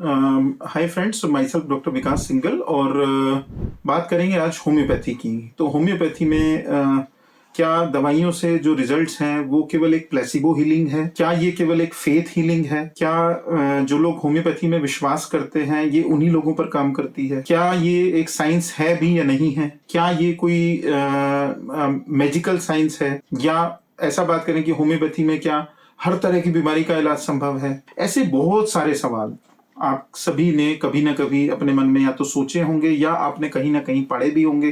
Hi friends, my self doctor Vikas single और बात करेंगे आज होम्योपैथी की। तो होम्योपैथी में क्या दवाइयों से जो रिजल्ट्स हैं वो केवल एक प्लेसिबो हीलिंग है? क्या ये केवल एक फेथ हीलिंग है? क्या जो लोग होम्योपैथी में विश्वास करते हैं ये उन्हीं लोगों पर काम करती है? क्या ये एक साइंस है भी या नहीं है? क्या ये कोई मैजिकल साइंस है? या ऐसा बात करें कि होम्योपैथी में क्या हर तरह की बीमारी का इलाज संभव है? ऐसे बहुत सारे सवाल आप सभी ने कभी ना कभी अपने मन में या तो सोचे होंगे या आपने कहीं ना कहीं पढ़े भी होंगे,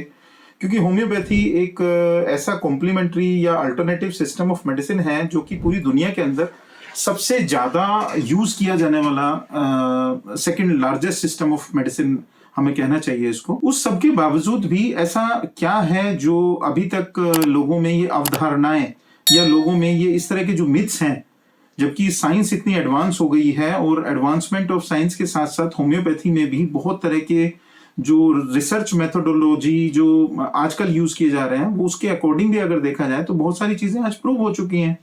क्योंकि होम्योपैथी एक ऐसा कॉम्प्लीमेंट्री या अल्टरनेटिव सिस्टम ऑफ मेडिसिन है जो कि पूरी दुनिया के अंदर सबसे ज्यादा यूज किया जाने वाला second largest system of medicine हमें कहना चाहिए इसको। उस सब के बावजूद भी ऐसा क्या है जो अभी तक लोगों में ये अवधारणाएं या लोगों में ये इस तरह के जो मिथ्स हैं, जबकि साइंस इतनी एडवांस हो गई है और एडवांसमेंट ऑफ साइंस के साथ साथ होम्योपैथी में भी बहुत तरह के जो रिसर्च मेथोडोलॉजी जो आजकल यूज किए जा रहे हैं वो उसके अकॉर्डिंग भी अगर देखा जाए तो बहुत सारी चीजें आज प्रूव हो चुकी हैं।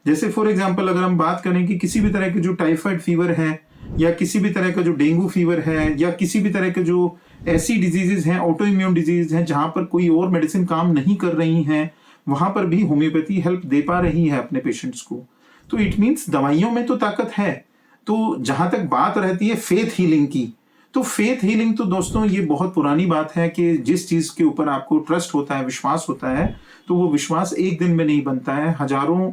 जैसे फॉर एग्जांपल अगर हम बात करें कि किसी भी तरह के जो टाइफाइड फीवर है या किसी भी तरह का जो डेंगू फीवर है या किसी भी तरह के जो ऐसी डिजीजेज हैं, ऑटो इम्यून डिजीज हैं जहां पर कोई और मेडिसिन काम नहीं कर रही हैं, वहां पर भी होम्योपैथी हेल्प दे पा रही है अपने पेशेंट्स को। तो इट मीन्स दवाइयों में तो ताकत है। तो जहां तक बात रहती है फेथ हीलिंग की, तो फेथ हीलिंग तो दोस्तों ये बहुत पुरानी बात है कि जिस चीज के ऊपर आपको ट्रस्ट होता है, विश्वास होता है, तो वो विश्वास एक दिन में नहीं बनता है। हजारों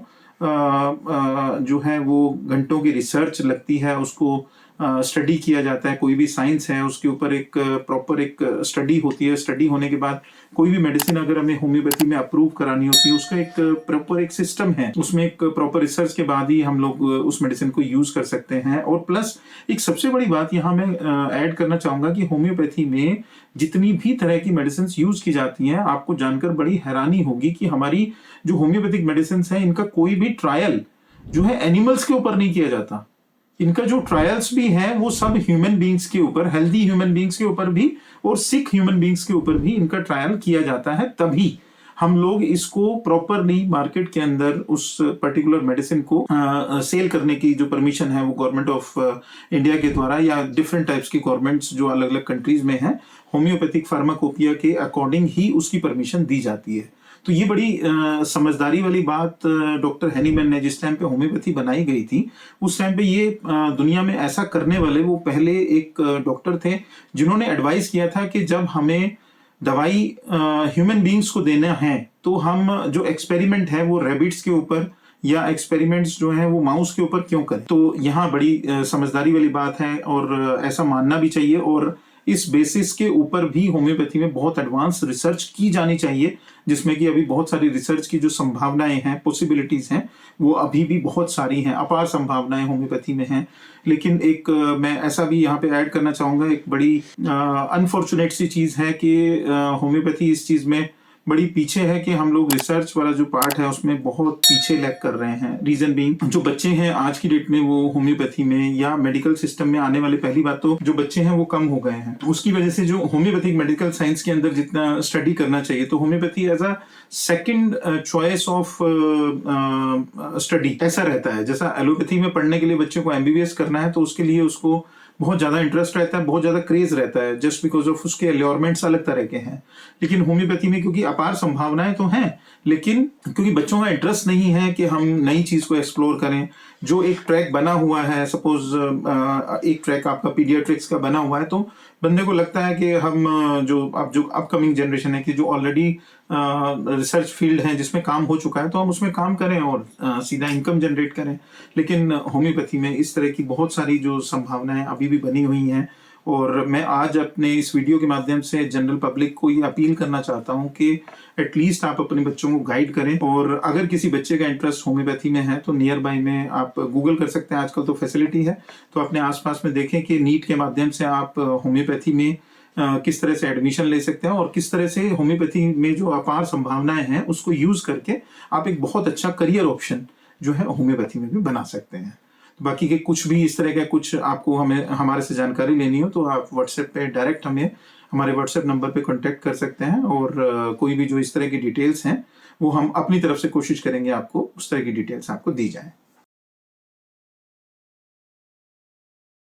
जो है वो घंटों की रिसर्च लगती है, उसको स्टडी किया जाता है। कोई भी साइंस है उसके ऊपर एक प्रॉपर एक स्टडी होती है। स्टडी होने के बाद कोई भी मेडिसिन अगर हमें होम्योपैथी में अप्रूव करानी होती है उसका एक प्रॉपर एक सिस्टम है, उसमें एक प्रॉपर रिसर्च के बाद ही हम लोग उस मेडिसिन को यूज कर सकते हैं। और प्लस एक सबसे बड़ी बात यहाँ मैं ऐड करना चाहूंगा कि होम्योपैथी में जितनी भी तरह की मेडिसिन यूज की जाती हैं, आपको जानकर बड़ी हैरानी होगी कि हमारी जो होम्योपैथिक मेडिसिन है इनका कोई भी ट्रायल जो है एनिमल्स के ऊपर नहीं किया जाता। इनका जो ट्रायल्स भी है वो सब ह्यूमन बींग्स के ऊपर, हेल्दी ह्यूमन बींग्स के ऊपर भी और सिक ह्यूमन बींग्स के ऊपर भी इनका ट्रायल किया जाता है। तभी हम लोग इसको प्रॉपरली मार्केट के अंदर उस पर्टिकुलर मेडिसिन को सेल करने की जो परमिशन है वो गवर्नमेंट ऑफ इंडिया के द्वारा या डिफरेंट टाइप्स की गवर्नमेंट्स जो अलग अलग कंट्रीज में है, होम्योपैथिक फार्माकोपिया के अकॉर्डिंग ही उसकी परमिशन दी जाती है। तो ये बड़ी समझदारी वाली बात डॉक्टर हैनीमैन ने जिस टाइम पे होम्योपैथी बनाई गई थी उस टाइम पे ये दुनिया में ऐसा करने वाले वो पहले एक डॉक्टर थे जिन्होंने एडवाइस किया था कि जब हमें दवाई ह्यूमन बींग्स को देना है तो हम जो एक्सपेरिमेंट है वो रैबिट्स के ऊपर या एक्सपेरिमेंट्स जो है वो माउस के ऊपर क्यों करें। तो यहाँ बड़ी समझदारी वाली बात है और ऐसा मानना भी चाहिए और इस बेसिस के ऊपर भी होम्योपैथी में बहुत एडवांस रिसर्च की जानी चाहिए, जिसमें कि अभी बहुत सारी रिसर्च की जो संभावनाएं हैं, पॉसिबिलिटीज हैं, वो अभी भी बहुत सारी हैं। अपार संभावनाएं होम्योपैथी में हैं। लेकिन एक मैं ऐसा भी यहाँ पे ऐड करना चाहूंगा, एक बड़ी अनफॉर्चुनेट सी चीज है कि होम्योपैथी इस चीज में बड़ी पीछे है कि हम लोग रिसर्च वाला जो पार्ट है उसमें बहुत पीछे लैग कर रहे हैं। रीजन बीइंग जो बच्चे हैं आज की डेट में वो होम्योपैथी में या मेडिकल सिस्टम में आने वाले, पहली बात तो जो बच्चे हैं वो कम हो गए हैं। उसकी वजह से जो होम्योपैथिक मेडिकल साइंस के अंदर जितना स्टडी करना चाहिए, तो homeopathy as a second choice of study ऐसा रहता है। जैसा एलोपैथी में पढ़ने के लिए बच्चे को एमबीबीएस करना है तो उसके लिए उसको बहुत ज्यादा इंटरेस्ट रहता है, बहुत ज्यादा क्रेज रहता है, जस्ट बिकॉज ऑफ उसके एलियोरमेंट्स अलग तरह के हैं। लेकिन होम्योपैथी में क्योंकि अपार संभावनाएं तो हैं, लेकिन क्योंकि बच्चों का इंटरेस्ट नहीं है कि हम नई चीज को एक्सप्लोर करें, जो एक ट्रैक बना हुआ है, सपोज एक ट्रैक आपका पीडियाट्रिक्स का बना हुआ है, तो बंदे को लगता है कि हम जो अपकमिंग जनरेशन है कि जो ऑलरेडी रिसर्च फील्ड है जिसमें काम हो चुका है तो हम उसमें काम करें और सीधा इनकम जनरेट करें। लेकिन होम्योपैथी में इस तरह की बहुत सारी जो संभावनाएं अभी भी बनी हुई हैं और मैं आज अपने इस वीडियो के माध्यम से जनरल पब्लिक को ये अपील करना चाहता हूँ कि एटलीस्ट आप अपने बच्चों को गाइड करें। और अगर किसी बच्चे का इंटरेस्ट होम्योपैथी में है तो नियर बाय में आप गूगल कर सकते हैं, आजकल तो फैसिलिटी है, तो अपने आसपास में देखें कि नीट के माध्यम से आप होम्योपैथी में किस तरह से एडमिशन ले सकते हैं और किस तरह से होम्योपैथी में जो अपार संभावनाएं हैं उसको यूज करके आप एक बहुत अच्छा करियर ऑप्शन जो है होम्योपैथी में भी बना सकते हैं। बाकी के कुछ भी इस तरह का कुछ आपको हमें हमारे से जानकारी लेनी हो तो आप व्हाट्सएप पे डायरेक्ट हमें हमारे व्हाट्सएप नंबर पे कांटेक्ट कर सकते हैं और कोई भी जो इस तरह की डिटेल्स हैं वो हम अपनी तरफ से कोशिश करेंगे आपको उस तरह की डिटेल्स आपको दी जाए।